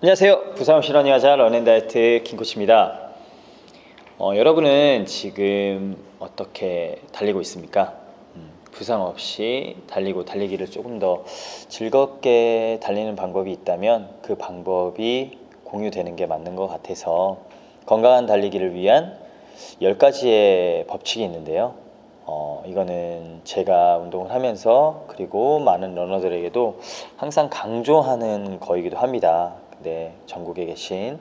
안녕하세요. 부상 없이 러닝하자 런앤다이어트 킹코치입니다. 여러분은 지금 어떻게 달리고 있습니까? 부상 없이 달리고 달리기를 조금 더 즐겁게 달리는 방법이 있다면 그 방법이 공유되는 게 맞는 것 같아서 건강한 달리기를 위한 10가지의 법칙이 있는데요. 이거는 제가 운동을 하면서 그리고 많은 러너들에게도 항상 강조하는 거이기도 합니다. 근데 전국에 계신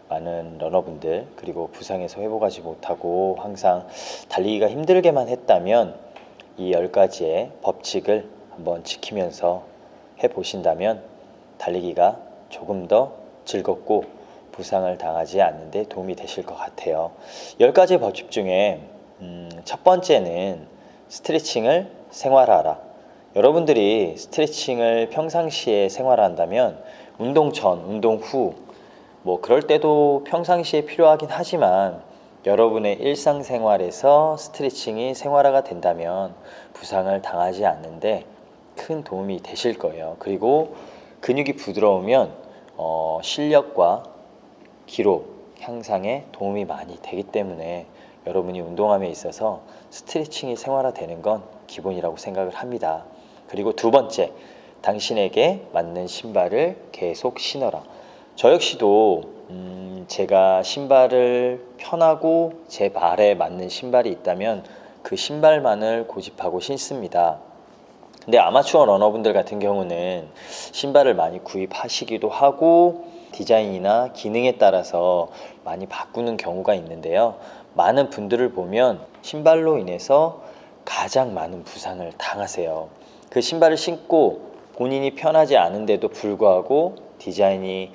많은 러너분들 그리고 부상에서 회복하지 못하고 항상 달리기가 힘들게만 했다면 이 10가지의 법칙을 한번 지키면서 해보신다면 달리기가 조금 더 즐겁고 부상을 당하지 않는 데 도움이 되실 것 같아요. 10가지 법칙 중에 첫 번째는 스트레칭을 생활화하라. 여러분들이 스트레칭을 평상시에 생활화한다면 운동 전, 운동 후 뭐 그럴 때도 평상시에 필요하긴 하지만 여러분의 일상생활에서 스트레칭이 생활화가 된다면 부상을 당하지 않는데 큰 도움이 되실 거예요. 그리고 근육이 부드러우면 실력과 기록 향상에 도움이 많이 되기 때문에 여러분이 운동함에 있어서 스트레칭이 생활화되는 건 기본이라고 생각을 합니다. 그리고 두 번째, 당신에게 맞는 신발을 계속 신어라. 저 역시도 제가 신발을 편하고 제 발에 맞는 신발이 있다면 그 신발만을 고집하고 신습니다. 근데 아마추어 러너분들 같은 경우는 신발을 많이 구입하시기도 하고 디자인이나 기능에 따라서 많이 바꾸는 경우가 있는데요. 많은 분들을 보면 신발로 인해서 가장 많은 부상을 당하세요. 그 신발을 신고 본인이 편하지 않은데도 불구하고 디자인이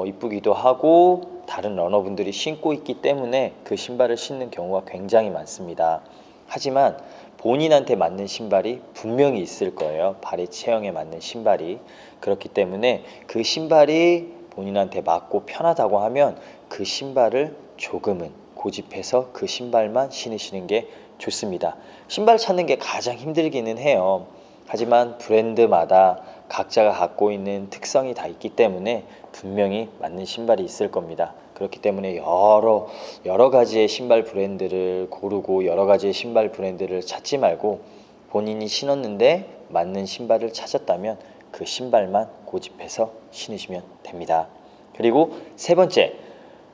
이쁘기도 하고 다른 러너분들이 신고 있기 때문에 그 신발을 신는 경우가 굉장히 많습니다. 하지만 본인한테 맞는 신발이 분명히 있을 거예요. 발의 체형에 맞는 신발이. 그렇기 때문에 그 신발이 본인한테 맞고 편하다고 하면 그 신발을 조금은 고집해서 그 신발만 신으시는 게 좋습니다. 신발 찾는 게 가장 힘들기는 해요. 하지만 브랜드마다 각자가 갖고 있는 특성이 다 있기 때문에 분명히 맞는 신발이 있을 겁니다. 그렇기 때문에 여러 가지의 신발 브랜드를 고르고 여러 가지의 신발 브랜드를 찾지 말고 본인이 신었는데 맞는 신발을 찾았다면 그 신발만 고집해서 신으시면 됩니다. 그리고 세 번째,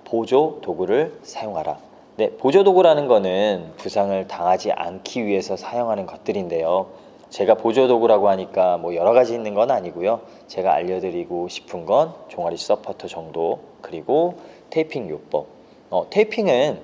보조 도구를 사용하라. 네, 보조 도구라는 거는 부상을 당하지 않기 위해서 사용하는 것들인데요. 제가 보조 도구라고 하니까 뭐 여러 가지 있는 건 아니고요. 제가 알려드리고 싶은 건 종아리 서포터 정도, 그리고 테이핑 요법. 테이핑은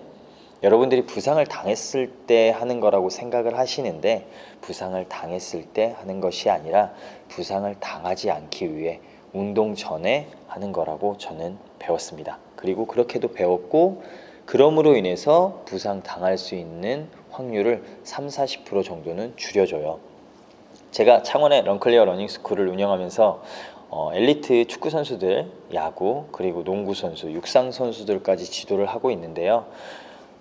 여러분들이 부상을 당했을 때 하는 거라고 생각을 하시는데 부상을 당했을 때 하는 것이 아니라 부상을 당하지 않기 위해 운동 전에 하는 거라고 저는 배웠습니다. 그리고 그렇게도 배웠고 그럼으로 인해서 부상 당할 수 있는 확률을 30-40% 정도는 줄여줘요. 제가 창원의 런클리어 러닝스쿨을 운영하면서 엘리트 축구 선수들, 야구, 그리고 농구 선수, 육상 선수들까지 지도를 하고 있는데요.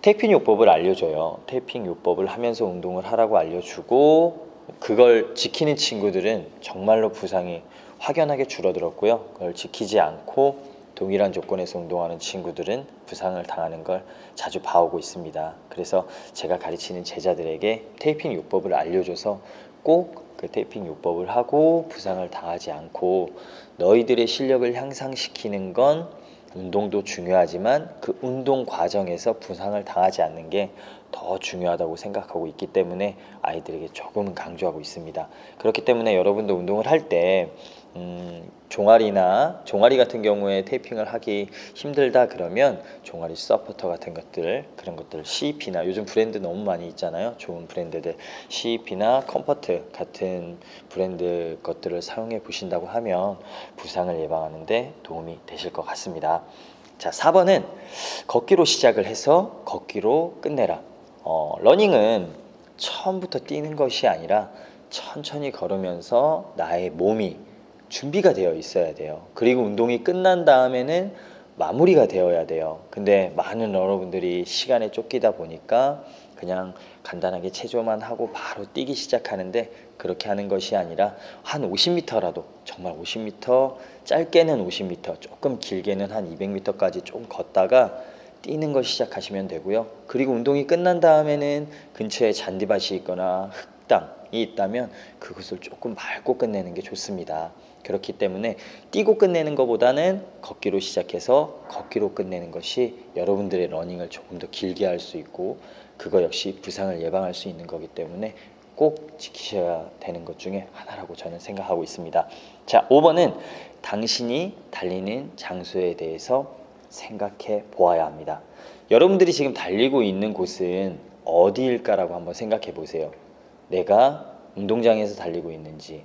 테이핑 요법을 알려줘요. 테이핑 요법을 하면서 운동을 하라고 알려주고 그걸 지키는 친구들은 정말로 부상이 확연하게 줄어들었고요. 그걸 지키지 않고 동일한 조건에서 운동하는 친구들은 부상을 당하는 걸 자주 봐오고 있습니다. 그래서 제가 가르치는 제자들에게 테이핑 요법을 알려줘서 꼭 그 테이핑 요법을 하고 부상을 당하지 않고 너희들의 실력을 향상시키는 건 운동도 중요하지만 그 운동 과정에서 부상을 당하지 않는 게 더 중요하다고 생각하고 있기 때문에 아이들에게 조금은 강조하고 있습니다. 그렇기 때문에 여러분도 운동을 할 때 종아리 같은 경우에 테이핑을 하기 힘들다 그러면 종아리 서포터 같은 것들 그런 것들 CEP나 요즘 브랜드 너무 많이 있잖아요. 좋은 브랜드들 CEP나 컴포트 같은 브랜드 것들을 사용해 보신다고 하면 부상을 예방하는 데 도움이 되실 것 같습니다. 자, 4번은 걷기로 시작을 해서 걷기로 끝내라. 러닝은 처음부터 뛰는 것이 아니라 천천히 걸으면서 나의 몸이 준비가 되어 있어야 돼요. 그리고 운동이 끝난 다음에는 마무리가 되어야 돼요. 근데 많은 여러분들이 시간에 쫓기다 보니까 그냥 간단하게 체조만 하고 바로 뛰기 시작하는데 그렇게 하는 것이 아니라 한 50m라도 정말 50m, 짧게는 50m, 조금 길게는 한 200m까지 좀 걷다가 뛰는 걸 시작하시면 되고요. 그리고 운동이 끝난 다음에는 근처에 잔디밭이 있거나 흙땅이 있다면 그것을 조금 밟고 끝내는 게 좋습니다. 그렇기 때문에 뛰고 끝내는 것보다는 걷기로 시작해서 걷기로 끝내는 것이 여러분들의 러닝을 조금 더 길게 할 수 있고 그거 역시 부상을 예방할 수 있는 거기 때문에 꼭 지키셔야 되는 것 중에 하나라고 저는 생각하고 있습니다. 자, 5번은 당신이 달리는 장소에 대해서 생각해 보아야 합니다. 여러분들이 지금 달리고 있는 곳은 어디일까라고 한번 생각해 보세요. 내가 운동장에서 달리고 있는지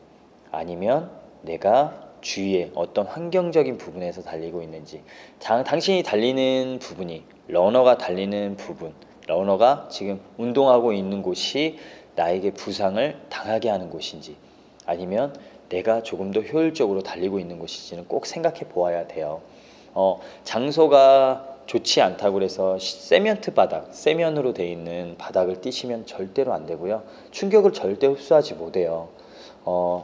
아니면 내가 주위에 어떤 환경적인 부분에서 달리고 있는지, 당신이 달리는 부분이 러너가 달리는 부분, 러너가 지금 운동하고 있는 곳이 나에게 부상을 당하게 하는 곳인지 아니면 내가 조금 더 효율적으로 달리고 있는 곳인지는 꼭 생각해 보아야 돼요. 장소가 좋지 않다고 해서 세면트 바닥, 세면으로 되어 있는 바닥을 뛰시면 절대로 안 되고요. 충격을 절대 흡수하지 못해요.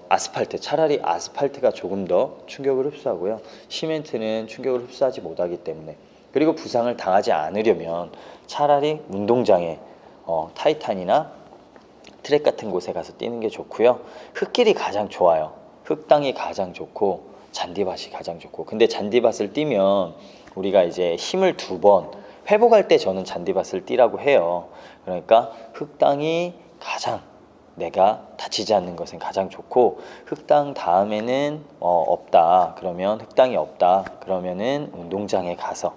아스팔트, 차라리 아스팔트가 조금 더 충격을 흡수하고요. 시멘트는 충격을 흡수하지 못하기 때문에. 그리고 부상을 당하지 않으려면 차라리 운동장에 타이탄이나 트랙 같은 곳에 가서 뛰는 게 좋고요. 흙길이 가장 좋아요. 흙땅이 가장 좋고 잔디밭이 가장 좋고. 근데 잔디밭을 뛰면 우리가 이제 힘을 2번 회복할 때 저는 잔디밭을 뛰라고 해요. 그러니까 흙땅이 가장 내가 다치지 않는 것은 가장 좋고, 흙땅 다음에는 없다 그러면, 흙땅이 없다 그러면은 운동장에 가서,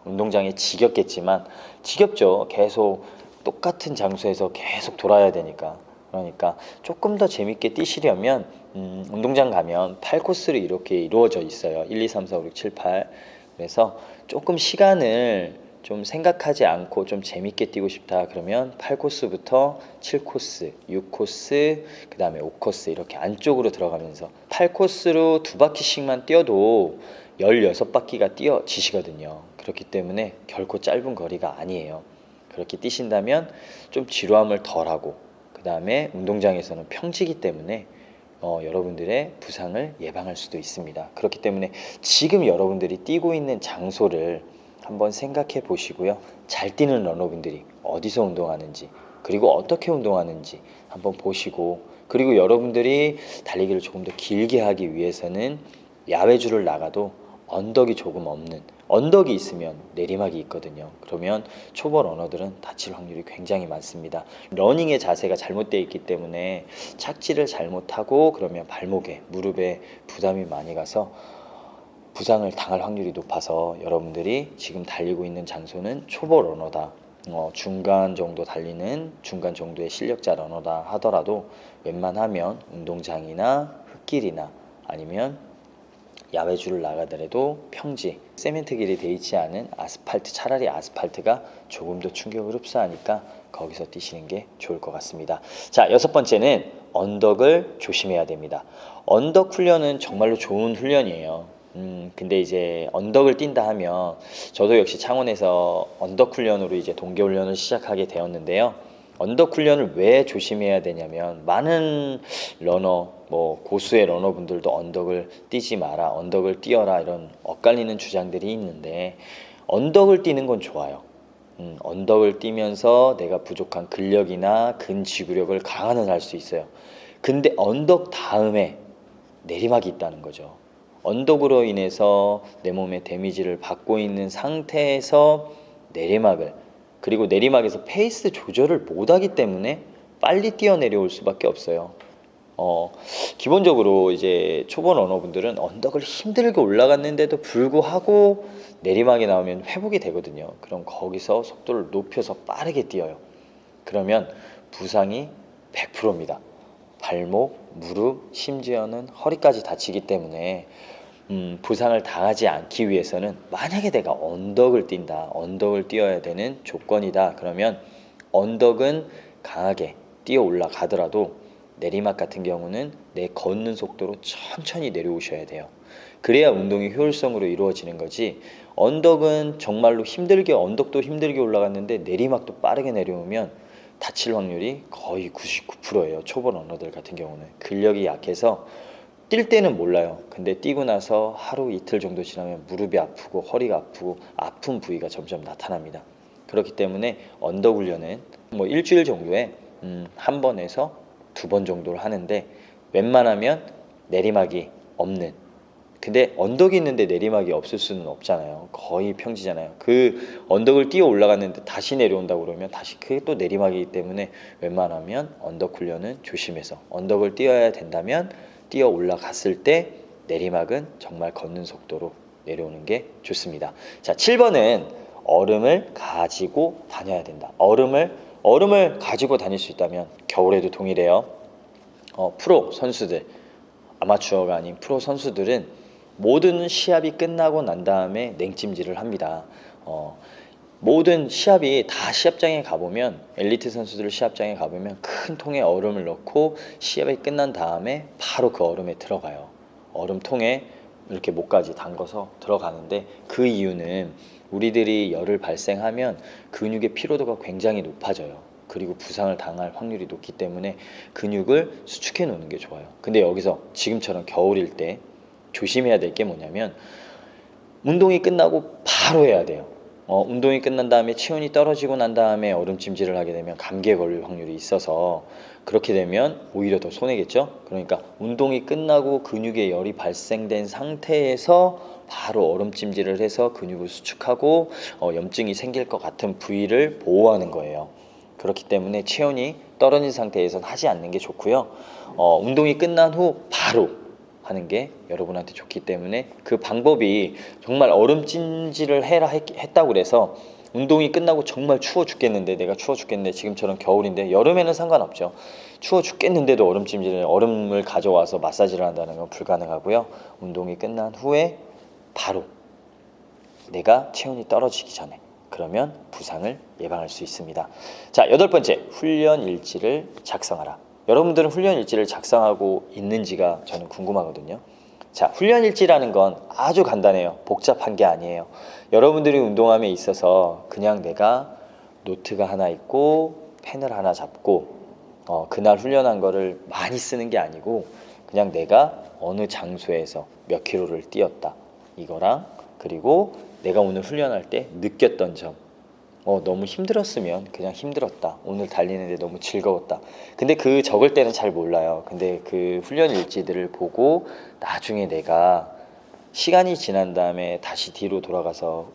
운동장에 지겹겠지만 지겹죠. 계속 똑같은 장소에서 계속 돌아야 되니까. 그러니까 조금 더 재밌게 뛰시려면 운동장 가면 8코스로 이렇게 이루어져 있어요. 1, 2, 3, 4, 5, 6, 7, 8. 그래서 조금 시간을 좀 생각하지 않고 좀 재밌게 뛰고 싶다 그러면 8코스부터 7코스, 6코스, 그 다음에 5코스 이렇게 안쪽으로 들어가면서 8코스로 2바퀴씩만 뛰어도 16바퀴가 뛰어지시거든요. 그렇기 때문에 결코 짧은 거리가 아니에요. 그렇게 뛰신다면 좀 지루함을 덜하고, 그 다음에 운동장에서는 평지이기 때문에 여러분들의 부상을 예방할 수도 있습니다. 그렇기 때문에 지금 여러분들이 뛰고 있는 장소를 한번 생각해 보시고요. 잘 뛰는 러너분들이 어디서 운동하는지, 그리고 어떻게 운동하는지 한번 보시고, 그리고 여러분들이 달리기를 조금 더 길게 하기 위해서는 야외주를 나가도 언덕이 조금 없는, 언덕이 있으면 내리막이 있거든요. 그러면 초보 러너들은 다칠 확률이 굉장히 많습니다. 러닝의 자세가 잘못되어 있기 때문에 착지를 잘못하고 그러면 발목에, 무릎에 부담이 많이 가서 부상을 당할 확률이 높아서, 여러분들이 지금 달리고 있는 장소는 초보 러너다, 중간 정도 달리는 중간 정도의 실력자 러너다 하더라도 웬만하면 운동장이나 흙길이나 아니면 야외주를 나가더라도 평지, 세멘트 길이 되어 있지 않은 아스팔트, 차라리 아스팔트가 조금 더 충격을 흡수하니까 거기서 뛰시는 게 좋을 것 같습니다. 자, 6번째는 언덕을 조심해야 됩니다. 언덕 훈련은 정말로 좋은 훈련이에요. 근데 이제 언덕을 뛴다 하면 저도 역시 창원에서 언덕 훈련으로 이제 동계 훈련을 시작하게 되었는데요. 언덕 훈련을 왜 조심해야 되냐면, 많은 러너, 고수의 러너분들도 언덕을 뛰지 마라, 언덕을 뛰어라 이런 엇갈리는 주장들이 있는데, 언덕을 뛰는 건 좋아요. 언덕을 뛰면서 내가 부족한 근력이나 근지구력을 강화는 할 수 있어요. 근데 언덕 다음에 내리막이 있다는 거죠. 언덕으로 인해서 내 몸에 데미지를 받고 있는 상태에서 내리막을, 그리고 내리막에서 페이스 조절을 못하기 때문에 빨리 뛰어 내려올 수밖에 없어요. 기본적으로 이제 초보 러너분들은 언덕을 힘들게 올라갔는데도 불구하고 내리막이 나오면 회복이 되거든요. 그럼 거기서 속도를 높여서 빠르게 뛰어요. 그러면 부상이 100%입니다. 발목, 무릎, 심지어는 허리까지 다치기 때문에 부상을 당하지 않기 위해서는, 만약에 내가 언덕을 뛴다, 언덕을 뛰어야 되는 조건이다 그러면 언덕은 강하게 뛰어 올라가더라도 내리막 같은 경우는 내 걷는 속도로 천천히 내려오셔야 돼요. 그래야 운동이 효율성으로 이루어지는 거지, 언덕은 정말로 힘들게, 언덕도 힘들게 올라갔는데 내리막도 빠르게 내려오면 다칠 확률이 거의 99%예요. 초보 러너들 같은 경우는 근력이 약해서 뛸 때는 몰라요. 근데 뛰고 나서 하루 이틀 정도 지나면 무릎이 아프고 허리가 아프고 아픈 부위가 점점 나타납니다. 그렇기 때문에 언덕 훈련은 뭐 일주일 정도에 한 번에서 두 번 정도를 하는데 웬만하면 내리막이 없는, 근데 언덕이 있는데 내리막이 없을 수는 없잖아요. 거의 평지잖아요. 그 언덕을 뛰어 올라갔는데 다시 내려온다고 그러면 다시 그게 또 내리막이기 때문에 웬만하면 언덕 훈련은 조심해서, 언덕을 뛰어야 된다면 뛰어 올라갔을 때 내리막은 정말 걷는 속도로 내려오는 게 좋습니다. 자, 7번은 얼음을 가지고 다녀야 된다. 얼음을 가지고 다닐 수 있다면 겨울에도 동일해요. 프로 선수들, 아마추어가 아닌 프로 선수들은 모든 시합이 끝나고 난 다음에 냉찜질을 합니다. 모든 시합이 다 시합장에 가보면, 엘리트 선수들 시합장에 가보면 큰 통에 얼음을 넣고 시합이 끝난 다음에 바로 그 얼음에 들어가요. 얼음통에 이렇게 목까지 담궈서 들어가는데, 그 이유는 우리들이 열을 발생하면 근육의 피로도가 굉장히 높아져요. 그리고 부상을 당할 확률이 높기 때문에 근육을 수축해 놓는 게 좋아요. 근데 여기서 지금처럼 겨울일 때 조심해야 될 게 뭐냐면, 운동이 끝나고 바로 해야 돼요. 운동이 끝난 다음에 체온이 떨어지고 난 다음에 얼음찜질을 하게 되면 감기에 걸릴 확률이 있어서, 그렇게 되면 오히려 더 손해겠죠. 그러니까 운동이 끝나고 근육에 열이 발생된 상태에서 바로 얼음찜질을 해서 근육을 수축하고 염증이 생길 것 같은 부위를 보호하는 거예요. 그렇기 때문에 체온이 떨어진 상태에서는 하지 않는 게 좋고요. 운동이 끝난 후 바로 하는 게 여러분한테 좋기 때문에, 그 방법이 정말 얼음찜질을 해라 했다고 그래서 운동이 끝나고 정말 추워 죽겠는데, 내가 추워 죽겠는데, 지금처럼 겨울인데, 여름에는 상관없죠. 추워 죽겠는데도 얼음을 가져와서 마사지를 한다는 건 불가능하고요. 운동이 끝난 후에 바로, 내가 체온이 떨어지기 전에, 그러면 부상을 예방할 수 있습니다. 자, 8번째, 훈련 일지를 작성하라. 여러분들은 훈련 일지를 작성하고 있는지가 저는 궁금하거든요. 자, 훈련 일지라는 건 아주 간단해요. 복잡한 게 아니에요. 여러분들이 운동함에 있어서 그냥 내가 노트가 하나 있고 펜을 하나 잡고 그날 훈련한 거를 많이 쓰는 게 아니고, 그냥 내가 어느 장소에서 몇 킬로를 뛰었다, 이거랑, 그리고 내가 오늘 훈련할 때 느꼈던 점, 너무 힘들었으면 그냥 힘들었다, 오늘 달리는데 너무 즐거웠다. 근데 그 적을 때는 잘 몰라요. 근데 그 훈련 일지들을 보고 나중에 내가 시간이 지난 다음에 다시 뒤로 돌아가서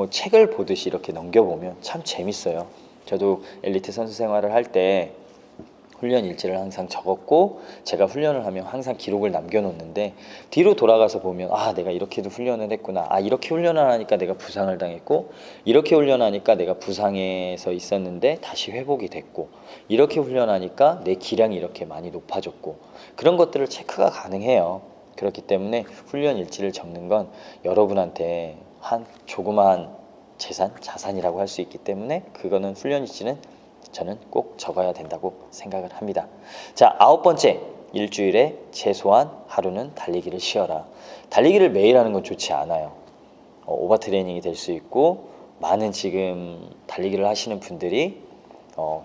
책을 보듯이 이렇게 넘겨보면 참 재밌어요. 저도 엘리트 선수 생활을 할 때 훈련 일지를 항상 적었고, 제가 훈련을 하면 항상 기록을 남겨놓는데, 뒤로 돌아가서 보면 내가 이렇게도 훈련을 했구나, 이렇게 훈련을 하니까 내가 부상을 당했고, 이렇게 훈련하니까 내가 부상에서 있었는데 다시 회복이 됐고, 이렇게 훈련하니까 내 기량이 이렇게 많이 높아졌고, 그런 것들을 체크가 가능해요. 그렇기 때문에 훈련 일지를 적는 건 여러분한테 한 조그마한 자산이라고 할 수 있기 때문에, 그거는 훈련 일지는 저는 꼭 적어야 된다고 생각을 합니다. 자, 9번째, 일주일에 최소한 하루는 달리기를 쉬어라. 달리기를 매일 하는 건 좋지 않아요. 오버 트레이닝이 될 수 있고, 많은 지금 달리기를 하시는 분들이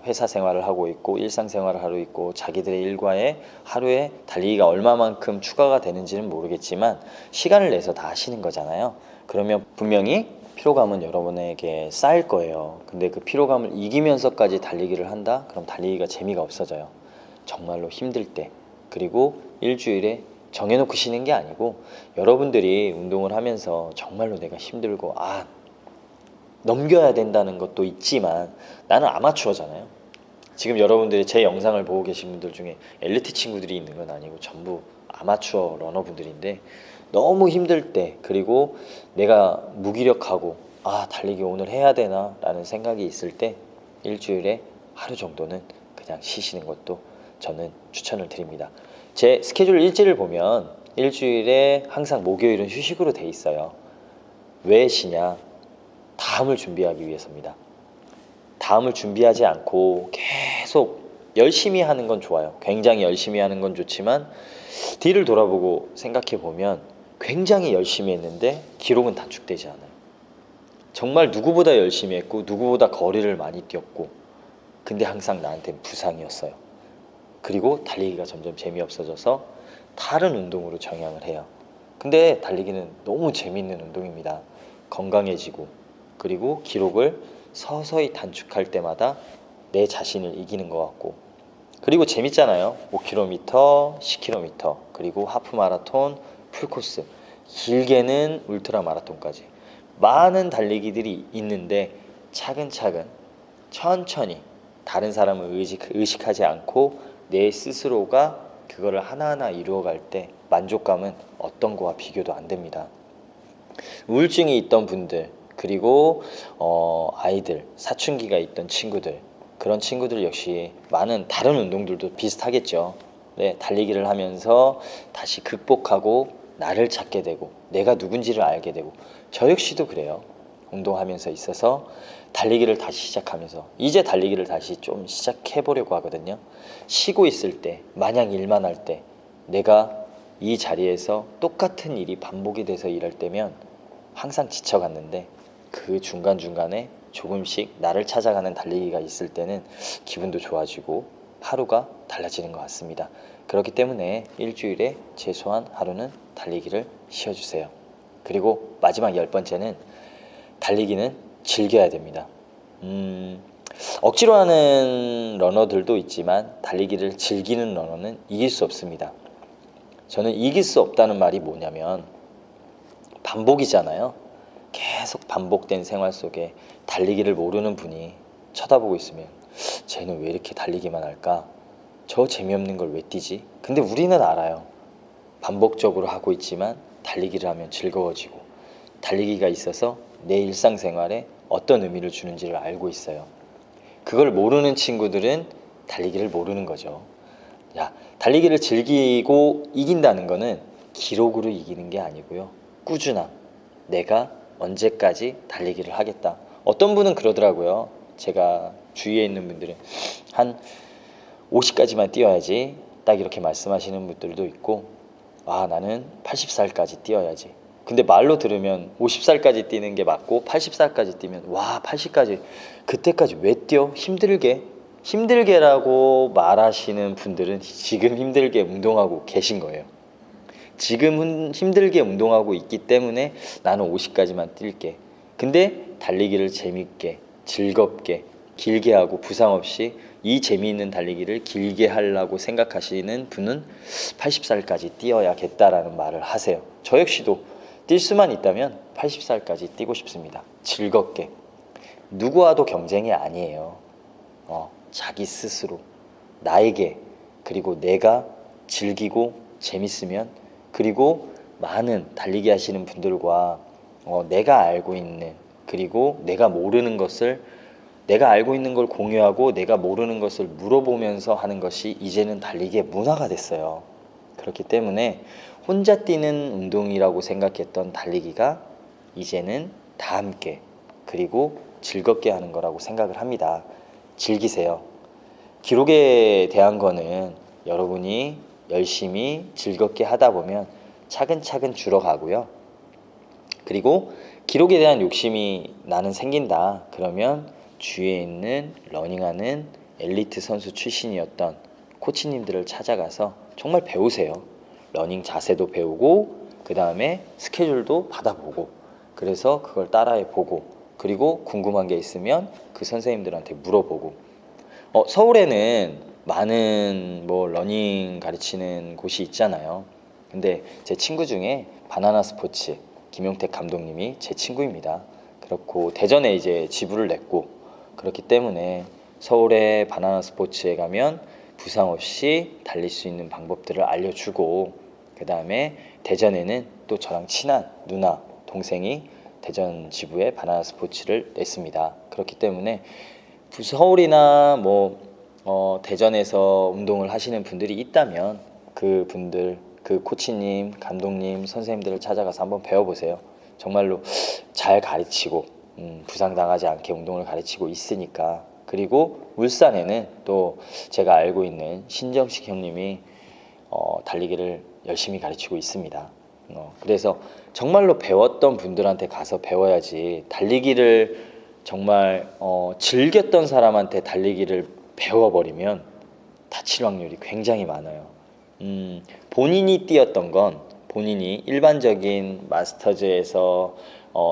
회사 생활을 하고 있고 일상 생활을 하고 있고, 자기들의 일과에 하루에 달리기가 얼마만큼 추가가 되는지는 모르겠지만 시간을 내서 다 하시는 거잖아요. 그러면 분명히 피로감은 여러분에게 쌓일 거예요. 근데 그 피로감을 이기면서까지 달리기를 한다? 그럼 달리기가 재미가 없어져요. 정말로 힘들 때, 그리고 일주일에 정해놓고 쉬는 게 아니고, 여러분들이 운동을 하면서 정말로 내가 힘들고 넘겨야 된다는 것도 있지만, 나는 아마추어잖아요. 지금 여러분들이 제 영상을 보고 계신 분들 중에 엘리트 친구들이 있는 건 아니고 전부 아마추어 러너분들인데, 너무 힘들 때, 그리고 내가 무기력하고 달리기 오늘 해야 되나 라는 생각이 있을 때 일주일에 하루 정도는 그냥 쉬시는 것도 저는 추천을 드립니다. 제 스케줄 일지를 보면 일주일에 항상 목요일은 휴식으로 돼 있어요. 왜 쉬냐? 다음을 준비하기 위해서입니다. 다음을 준비하지 않고 계속 열심히 하는 건 좋아요. 굉장히 열심히 하는 건 좋지만, 뒤를 돌아보고 생각해 보면 굉장히 열심히 했는데 기록은 단축되지 않아요. 정말 누구보다 열심히 했고 누구보다 거리를 많이 뛰었고 근데 항상 나한테는 부상이었어요. 그리고 달리기가 점점 재미없어져서 다른 운동으로 정향을 해요. 근데 달리기는 너무 재미있는 운동입니다. 건강해지고, 그리고 기록을 서서히 단축할 때마다 내 자신을 이기는 것 같고, 그리고 재밌잖아요. 5km, 10km, 그리고 하프 마라톤, 풀코스, 길게는 울트라 마라톤까지 많은 달리기들이 있는데, 차근차근 천천히 다른 사람을 의식하지 않고 내 스스로가 그거를 하나하나 이루어갈 때 만족감은 어떤 거와 비교도 안 됩니다. 우울증이 있던 분들, 그리고 아이들, 사춘기가 있던 친구들, 그런 친구들 역시 많은 다른 운동들도 비슷하겠죠. 네, 달리기를 하면서 다시 극복하고 나를 찾게 되고 내가 누군지를 알게 되고, 저 역시도 그래요. 운동하면서 있어서 달리기를 다시 시작하면서 이제 달리기를 다시 좀 시작해 보려고 하거든요. 쉬고 있을 때, 마냥 일만 할 때, 내가 이 자리에서 똑같은 일이 반복이 돼서 일할 때면 항상 지쳐갔는데, 그 중간중간에 조금씩 나를 찾아가는 달리기가 있을 때는 기분도 좋아지고 하루가 달라지는 것 같습니다. 그렇기 때문에 일주일에 최소한 하루는 달리기를 쉬어주세요. 그리고 마지막 10번째는 달리기는 즐겨야 됩니다. 억지로 하는 러너들도 있지만 달리기를 즐기는 러너는 이길 수 없습니다. 저는 이길 수 없다는 말이 뭐냐면 반복이잖아요. 계속 반복된 생활 속에 달리기를 모르는 분이 쳐다보고 있으면 쟤는 왜 이렇게 달리기만 할까? 저 재미없는 걸 왜 뛰지? 근데 우리는 알아요. 반복적으로 하고 있지만 달리기를 하면 즐거워지고, 달리기가 있어서 내 일상생활에 어떤 의미를 주는지를 알고 있어요. 그걸 모르는 친구들은 달리기를 모르는 거죠. 야, 달리기를 즐기고 이긴다는 거는 기록으로 이기는 게 아니고요. 꾸준함. 내가 언제까지 달리기를 하겠다. 어떤 분은 그러더라고요. 제가 주위에 있는 분들은 한 50까지만 뛰어야지, 딱 이렇게 말씀하시는 분들도 있고, 아, 나는 80살까지 뛰어야지. 근데 말로 들으면 50살까지 뛰는 게 맞고 80살까지 뛰면 와, 80까지 그때까지 왜 뛰어? 힘들게라고 말하시는 분들은 지금 힘들게 운동하고 계신 거예요. 지금은 힘들게 운동하고 있기 때문에 나는 50까지만 뛸게. 근데 달리기를 재밌게, 즐겁게, 길게 하고 부상 없이 이 재미있는 달리기를 길게 하려고 생각하시는 분은 80살까지 뛰어야겠다라는 말을 하세요. 저 역시도 뛸 수만 있다면 80살까지 뛰고 싶습니다. 즐겁게. 누구와도 경쟁이 아니에요. 자기 스스로, 나에게, 그리고 내가 즐기고 재밌으면, 그리고 많은 달리기 하시는 분들과 내가 알고 있는, 그리고 내가 모르는 것을, 내가 알고 있는 걸 공유하고 내가 모르는 것을 물어보면서 하는 것이 이제는 달리기의 문화가 됐어요. 그렇기 때문에 혼자 뛰는 운동이라고 생각했던 달리기가 이제는 다 함께, 그리고 즐겁게 하는 거라고 생각을 합니다. 즐기세요. 기록에 대한 거는 여러분이 열심히 즐겁게 하다 보면 차근차근 줄어가고요. 그리고 기록에 대한 욕심이 나는 생긴다. 그러면 주위에 있는 러닝하는 엘리트 선수 출신이었던 코치님들을 찾아가서 정말 배우세요. 러닝 자세도 배우고, 그 다음에 스케줄도 받아보고, 그래서 그걸 따라해 보고, 그리고 궁금한 게 있으면 그 선생님들한테 물어보고. 서울에는 많은 러닝 가르치는 곳이 있잖아요. 근데 제 친구 중에 바나나 스포츠 김용택 감독님이 제 친구입니다. 그렇고 대전에 이제 지부를 냈고, 그렇기 때문에 서울의 바나나 스포츠에 가면 부상 없이 달릴 수 있는 방법들을 알려주고, 그 다음에 대전에는 또 저랑 친한 누나, 동생이 대전 지부에 바나나 스포츠를 냈습니다. 그렇기 때문에 서울이나 대전에서 운동을 하시는 분들이 있다면 그 분들, 그 코치님, 감독님, 선생님들을 찾아가서 한번 배워보세요. 정말로 잘 가르치고 부상당하지 않게 운동을 가르치고 있으니까. 그리고 울산에는 또 제가 알고 있는 신정식 형님이 달리기를 열심히 가르치고 있습니다. 그래서 정말로 배웠던 분들한테 가서 배워야지, 달리기를 정말 즐겼던 사람한테 달리기를 배워버리면 다칠 확률이 굉장히 많아요. 본인이 뛰었던 건 본인이 일반적인 마스터즈에서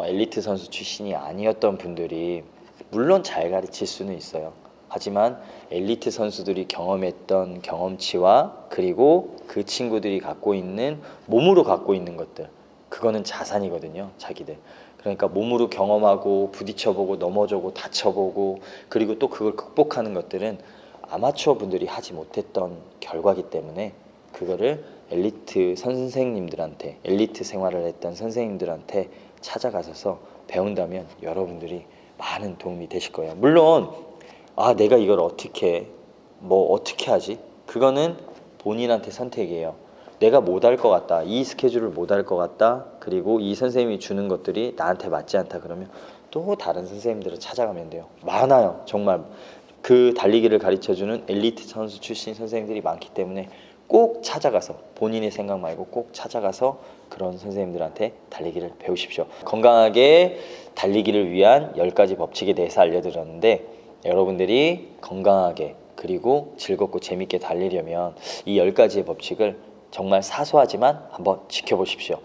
엘리트 선수 출신이 아니었던 분들이 물론 잘 가르칠 수는 있어요. 하지만 엘리트 선수들이 경험했던 경험치와 그리고 그 친구들이 갖고 있는 몸으로 갖고 있는 것들, 그거는 자산이거든요. 자기들. 그러니까 몸으로 경험하고 부딪혀보고 넘어져고 다쳐보고 그리고 또 그걸 극복하는 것들은 아마추어 분들이 하지 못했던 결과기 때문에 그거를 엘리트 선생님들한테, 엘리트 생활을 했던 선생님들한테 찾아가셔서 배운다면 여러분들이 많은 도움이 되실 거예요. 물론 내가 이걸 어떻게 하지? 그거는 본인한테 선택이에요. 내가 못할 것 같다, 이 스케줄을 못할 것 같다, 그리고 이 선생님이 주는 것들이 나한테 맞지 않다 그러면 또 다른 선생님들을 찾아가면 돼요. 많아요. 정말 그 달리기를 가르쳐주는 엘리트 선수 출신 선생님들이 많기 때문에 꼭 찾아가서, 본인의 생각 말고 꼭 찾아가서 그런 선생님들한테 달리기를 배우십시오. 건강하게 달리기를 위한 10가지 법칙에 대해서 알려드렸는데, 여러분들이 건강하게 그리고 즐겁고 재밌게 달리려면 이 10가지의 법칙을 정말 사소하지만 한번 지켜보십시오.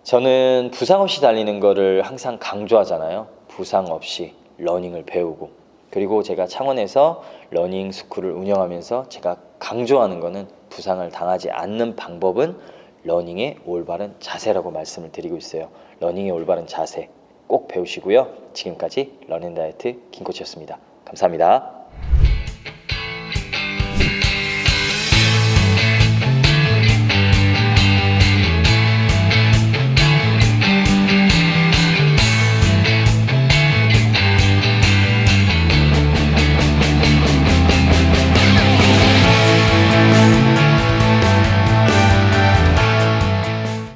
저는 부상 없이 달리는 거를 항상 강조하잖아요. 부상 없이 러닝을 배우고, 그리고 제가 창원에서 러닝 스쿨을 운영하면서 제가 강조하는 거는 부상을 당하지 않는 방법은 러닝의 올바른 자세라고 말씀을 드리고 있어요. 러닝의 올바른 자세 꼭 배우시고요. 지금까지 러닝다이어트 김코치였습니다. 감사합니다.